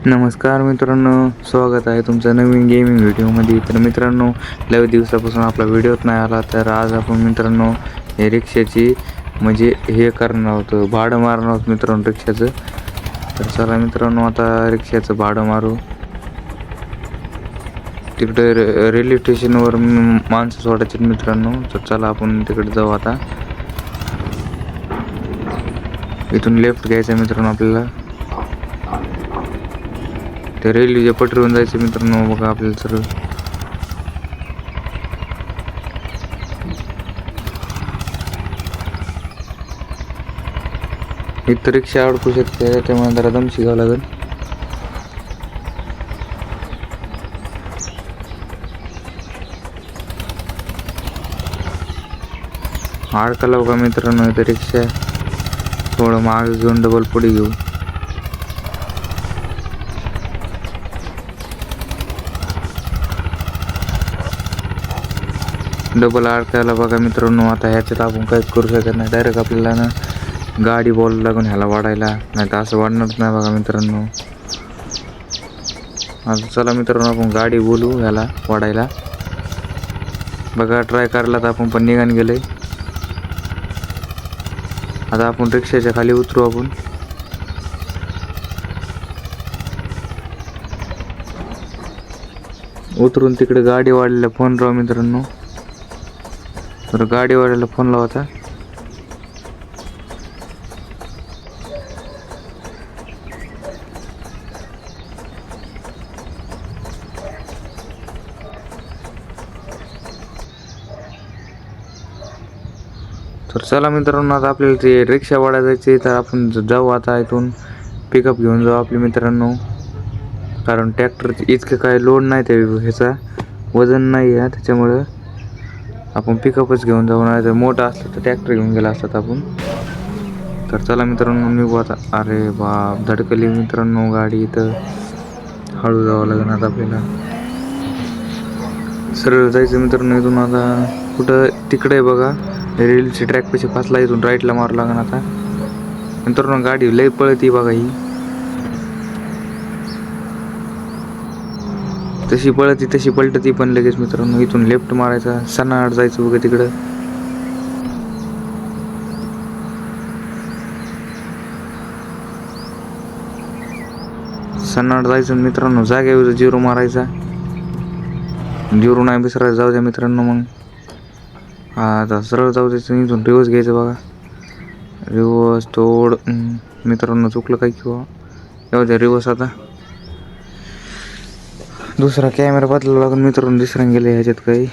नमस्कार मित्रांनो, स्वागत आहे तुमचं नवीन गेमिंग व्हिडिओमध्ये. तर मित्रांनो, लय दिवसापासून आपला व्हिडिओच नाही आला, तर आज आपण मित्रांनो हे रिक्षाची म्हणजे हे करणार आहोत, भाडं मारणार आहोत मित्रांनो रिक्षाचं. तर चला मित्रांनो, आता रिक्षाचं भाडं मारू. तिकडे रेल्वे स्टेशनवर माणसं सोडायचे मित्रांनो, तर चला आपण तिकडे जाऊ. आता इथून लेफ्ट घ्यायचं मित्रांनो आपल्याला. ते रेल्वेच्या पटरीवरून जायचं मित्रांनो. बघा आपल्याला सर्व इथं रिक्षा अडकू शकते, त्यामुळे जरा दम शिकावं लागेल. अडकाला बघा मित्रांनो इथं रिक्षा. थोडं मागे घेऊन डबल पुढे घेऊ. डबल अडकायला बघा मित्रांनो. आता ह्याच्यात आपण काहीच करू शकत नाही. डायरेक्ट आपल्याला ना गाडी बोलायला लागून ह्याला वाढायला, नाही तर असं वाढणारच नाही बघा मित्रांनो. आता चला मित्रांनो, आपण गाडी बोलू ह्याला वाढायला. बघा ट्राय करायला तर आपण पण निघान गेले. आता आपण रिक्षाच्या खाली उतरू. आपण उतरून तिकडे गाडी वाढलेला फोन राहू मित्रांनो. तर गाडी वाढायला फोन लावता. तर चला मित्रांनो, आता आपल्याला ते रिक्षा वाढा जायची, तर आपण जाऊ आता इथून. पिकअप घेऊन जाऊ आपले मित्रांनो, कारण ट्रॅक्टर इतकं काय लोड नाही, ते ह्याचा वजन नाही आहे, त्याच्यामुळं आपण पिकअपच घेऊन जाऊ. नाही तर मोठा असलं तर ट्रॅक्टर घेऊन गेला असतात आपण. तर चला मित्रांनो, निघू आता. अरे बाप, धडकली मित्रांनो गाडी. इथं हळू जावं लागेल आता आपल्याला. सरळ जायचं मित्रांनो इथून. आता कुठं तिकडे बघा रेल्वेची ट्रॅक पैसे फासला, इथून राईटला मारू लागेल आता मित्रांनो. गाडी लय पळती बघा ही, तशी पळती तशी पलटती पण लगेच मित्रांनो. इथून लेफ्ट मारायचा, सनाड जायचं बघा तिकडं. सनाड जायचं मित्रांनो, जागेवर जिरो मारायचा. जिरो नाही विसरायचं. जाऊ द्या मित्रांनो. मग आता सरळ जाऊ द्यायचं. इथून रिवर्स घ्यायचं बघा. रिवर्स तोड मित्रांनो, चुकलं काय किंवा जाऊ द्या रिवर्स. आता दुसरा कॅमेरा बदलावा लागून मित्रांनो, दुसरा गेले ह्याच्यात काही.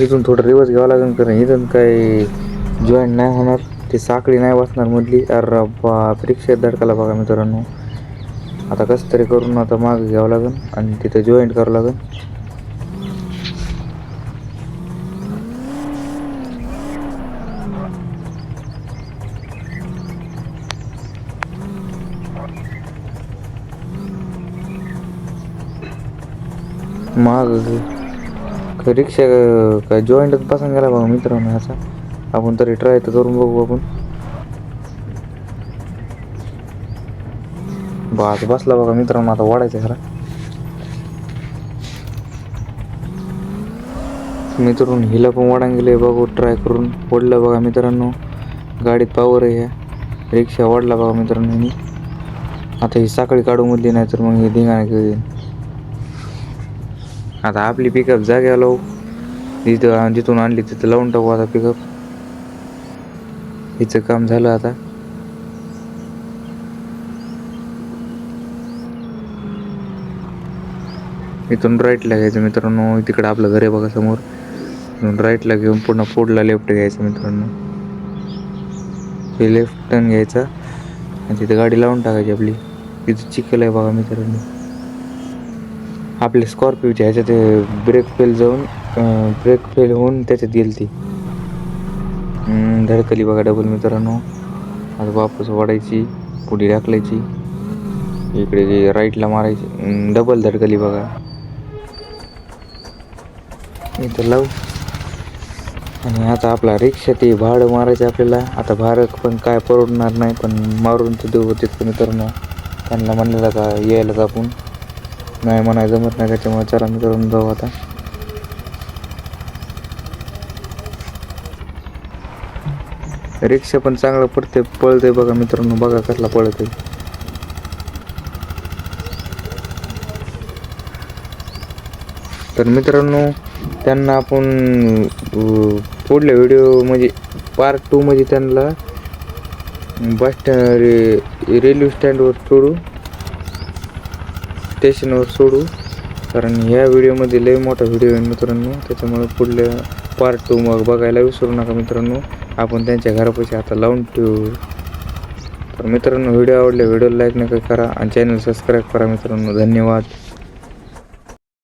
इथून थोडं रिवर्स घ्यावं लागेल, कारण इथून काही जॉईंट नाही होणार, ती साखळी नाही वाचणार मधली. अरे बाप, रिक्षेत धडकाला बघा मित्रांनो. आता कसं तरी करून आता मागं घ्यावं लागेल आणि तिथं जॉईंट करावं लागेल. माग रिक्षा काय जॉईंटच पसंत गेला बघा मित्रांनो ह्याचा. आपण तरी ट्राय तर करून बघू आपण. बस बसला बघा मित्रांनो. आता वाढायचं खरा मित्रांनो. हिला पण वाढायला गेले बघू, ट्राय करून ओढलं बघा मित्रांनो. गाडीत पावर आहे ह्या. रिक्षा वाढला बघा मित्रांनो मी. आता ही साखळी काढू मधली, नाही तर मग हे धिंगाणा घेऊन. आता आपली पिकअप जाग्याला लावू. जिथून आणली तिथं लावून टाकू आता पिकअप. हिचं काम झालं. आता इथून राईटला घ्यायचं मित्रांनो. तिकडं आपलं घर आहे बघा समोर. इथून राईटला घेऊन पुन्हा पुढला लेफ्ट घ्यायचं मित्रांनो. हे लेफ्ट टर्न घ्यायचा आणि तिथं गाडी लावून टाकायची आपली. तिथं चिखल आहे बघा मित्रांनो. आपल्या स्कॉर्पिओच्या ह्याच्यात ब्रेक फेल होऊन त्याच्यात गेली ती. धडकली बघा डबल मित्रांनो. आता वापस वाढायची, पुढे ढकलायची, इकडे राईटला मारायची. डबल धडकली बघा. इथं लावू. आणि आता आपला रिक्षा ते भाडं मारायचं आपल्याला. आता भाडं पण काय परवडणार नाही, पण मारून तर देऊ तितकं मित्रांनो. त्यांना म्हणलेलं का यायलाच आपण, नाही म्हणायचं जमत नाही, त्याच्यामुळे चला मित्रांनो जाऊ आता. रिक्षा पण चांगलं पळते बघा मित्रांनो, बघा कसला पळते. तर मित्रांनो त्यांना आपण पुढल्या व्हिडिओ म्हणजे पार्ट 2 मध्ये त्यांना रेल्वे स्टँडवर सोडू, स्टेशनवर सोडू. कारण ह्या व्हिडिओमध्ये लय मोठा व्हिडिओ आहे मित्रांनो, त्याच्यामुळे पुढल्या पार्ट 2 मग बघायला विसरू नका मित्रांनो. आपण त्यांच्या घरापाशी आता लावून ठेवू. तर मित्रांनो व्हिडिओ आवडला व्हिडिओला लाईक नका करा आणि चॅनल सबस्क्राईब करा मित्रांनो. धन्यवाद.